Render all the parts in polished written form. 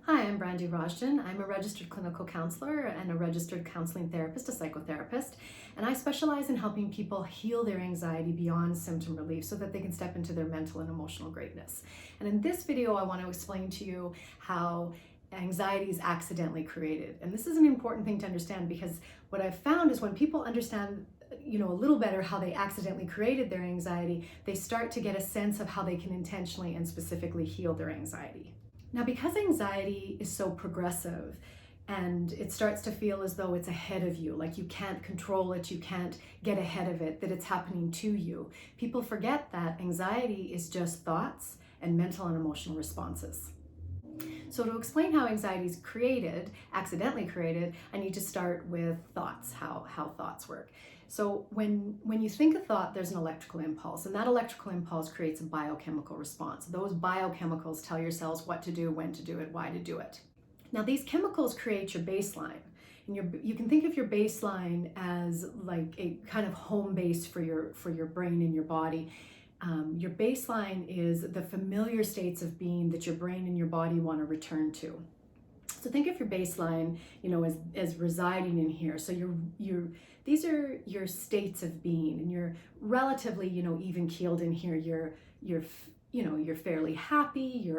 Hi, I'm Brandy Rajjan. I'm a registered clinical counselor and a registered counseling therapist, a psychotherapist, and I specialize in helping people heal their anxiety beyond symptom relief so that they can step into their mental and emotional greatness. And in this video, I want to explain to you how anxiety is accidentally created. And this is an important thing to understand because what I've found is when people understand a little better how they accidentally created their anxiety, they start to get a sense of how they can intentionally and specifically heal their anxiety. Now, because anxiety is so progressive and it starts to feel as though it's ahead of you, like you can't control it, you can't get ahead of it, that it's happening to you, people forget that anxiety is just thoughts and mental and emotional responses. So to explain how anxiety is created, accidentally created, I need to start with thoughts, how thoughts work. So when you think a thought, there's an electrical impulse, and that electrical impulse creates a biochemical response. Those biochemicals tell your cells what to do, when to do it, why to do it. Now these chemicals create your baseline. And you can think of your baseline as like a kind of home base for your brain and your body. Your baseline is the familiar states of being that your brain and your body want to return to. So think of your baseline, as residing in here. So these are your states of being, and you're relatively, even keeled in here. You're fairly happy.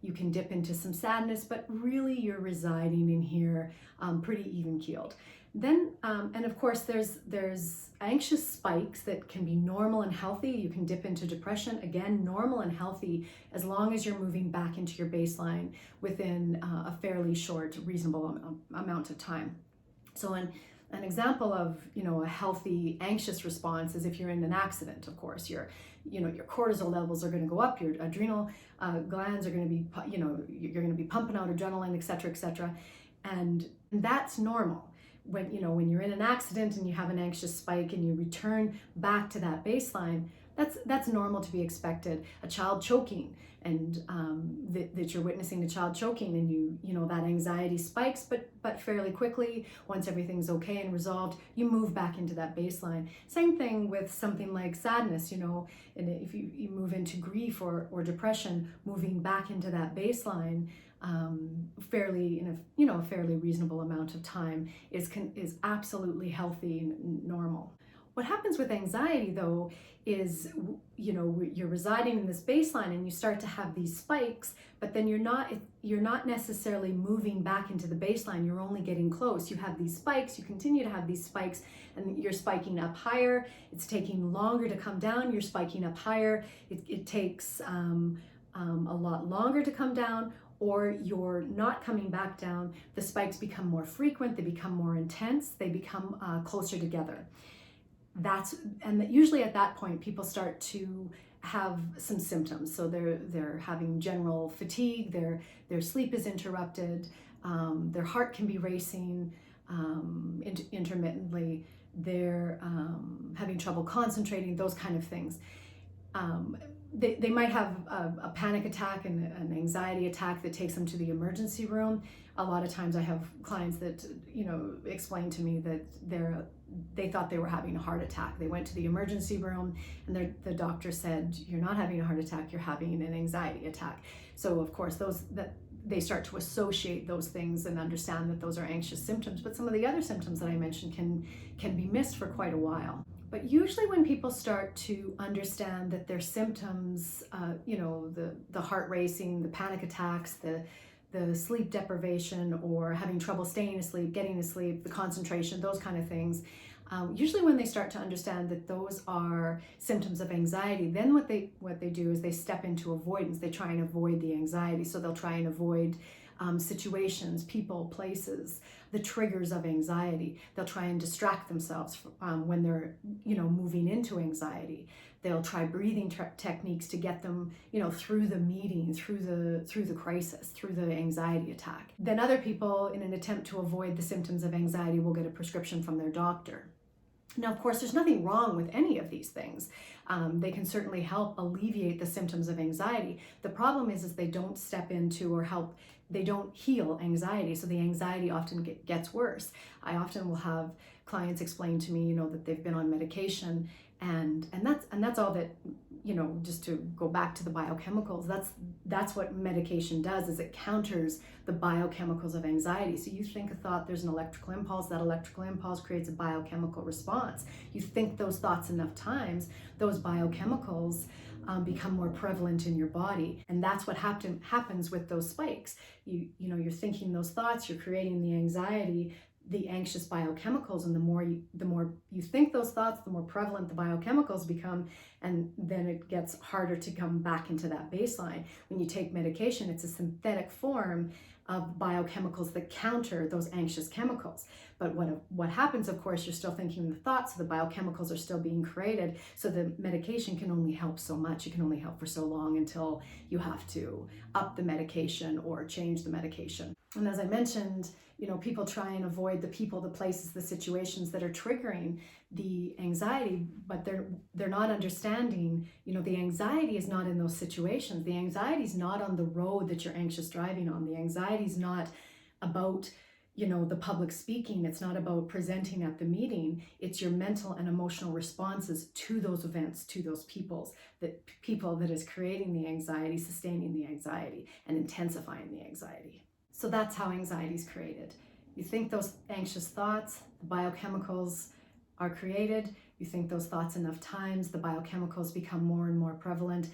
You can dip into some sadness, but really you're residing in here, pretty even keeled. Then, and of course, there's anxious spikes that can be normal and healthy. You can dip into depression, again, normal and healthy, as long as you're moving back into your baseline within a fairly short, reasonable amount of time. So an example of, a healthy anxious response is if you're in an accident. Of course, your cortisol levels are going to go up, your adrenal glands are going to be, you're going to be pumping out adrenaline, et cetera, and that's normal. When you're in an accident and you have an anxious spike and you return back to that baseline, that's normal to be expected. A child choking, and that you're witnessing a child choking, and that anxiety spikes, but fairly quickly, once everything's okay and resolved, you move back into that baseline. Same thing with something like sadness, and if you move into grief or depression, moving back into that baseline in a fairly reasonable amount of time is absolutely healthy and normal. What happens with anxiety, though, is you're residing in this baseline and you start to have these spikes, but then you're not necessarily moving back into the baseline. You're only getting close. You have these spikes, you continue to have these spikes, and you're spiking up higher. It's taking longer to come down. You're spiking up higher. It takes a lot longer to come down, or you're not coming back down. The spikes become more frequent, they become more intense, they become closer together. Usually at that point, people start to have some symptoms. So they're having general fatigue, their sleep is interrupted, their heart can be racing intermittently, they're having trouble concentrating, those kind of things. They might have a panic attack and an anxiety attack that takes them to the emergency room. A lot of times I have clients that, explain to me that they thought they were having a heart attack. They went to the emergency room and the doctor said, "You're not having a heart attack, you're having an anxiety attack." So of course they start to associate those things and understand that those are anxious symptoms. But some of the other symptoms that I mentioned can be missed for quite a while. But usually when people start to understand that their symptoms, the heart racing, the panic attacks, the sleep deprivation, or having trouble staying asleep, getting to sleep, the concentration, those kind of things, usually when they start to understand that those are symptoms of anxiety, then what they do is they step into avoidance. They try and avoid the anxiety. So they'll try and avoid situations, people, places, the triggers of anxiety. They'll try and distract themselves when they're, moving into anxiety. They'll try breathing techniques to get them, through the meeting, through the crisis, through the anxiety attack. Then other people, in an attempt to avoid the symptoms of anxiety, will get a prescription from their doctor. Now, of course, there's nothing wrong with any of these things. They can certainly help alleviate the symptoms of anxiety. The problem is they don't step into or help, they don't heal anxiety, so the anxiety often gets worse. I often will have clients explain to me, that they've been on medication And that's all that, just to go back to the biochemicals, that's what medication does, is it counters the biochemicals of anxiety. So you think a thought, there's an electrical impulse, that electrical impulse creates a biochemical response. You think those thoughts enough times, those biochemicals become more prevalent in your body, and that's what happens with those spikes. You're thinking those thoughts, you're creating the anxiety, the anxious biochemicals, and the more you think those thoughts, the more prevalent the biochemicals become, and then it gets harder to come back into that baseline. When you take medication, it's a synthetic form of biochemicals that counter those anxious chemicals. But what happens, of course, you're still thinking the thoughts, so the biochemicals are still being created, so the medication can only help so much. It can only help for so long until you have to up the medication or change the medication. And as I mentioned, people try and avoid the people, the places, the situations that are triggering the anxiety, but they're not understanding, the anxiety is not in those situations. The anxiety is not on the road that you're anxious driving on. The anxiety is not about, the public speaking. It's not about presenting at the meeting. It's your mental and emotional responses to those events, to those people that is creating the anxiety, sustaining the anxiety, and intensifying the anxiety. So that's how anxiety is created. You think those anxious thoughts, the biochemicals are created. You think those thoughts enough times, the biochemicals become more and more prevalent.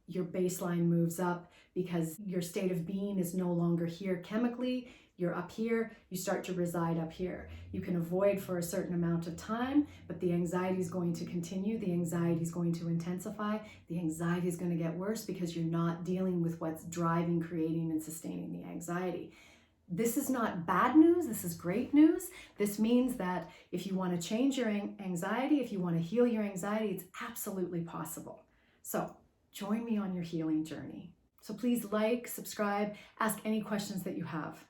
Your baseline moves up because your state of being is no longer here chemically. You're up here, you start to reside up here. You can avoid for a certain amount of time, but the anxiety is going to continue. The anxiety is going to intensify. The anxiety is going to get worse because you're not dealing with what's driving, creating, and sustaining the anxiety. This is not bad news. This is great news. This means that if you want to change your anxiety, if you want to heal your anxiety, it's absolutely possible. So join me on your healing journey. So please like, subscribe, ask any questions that you have.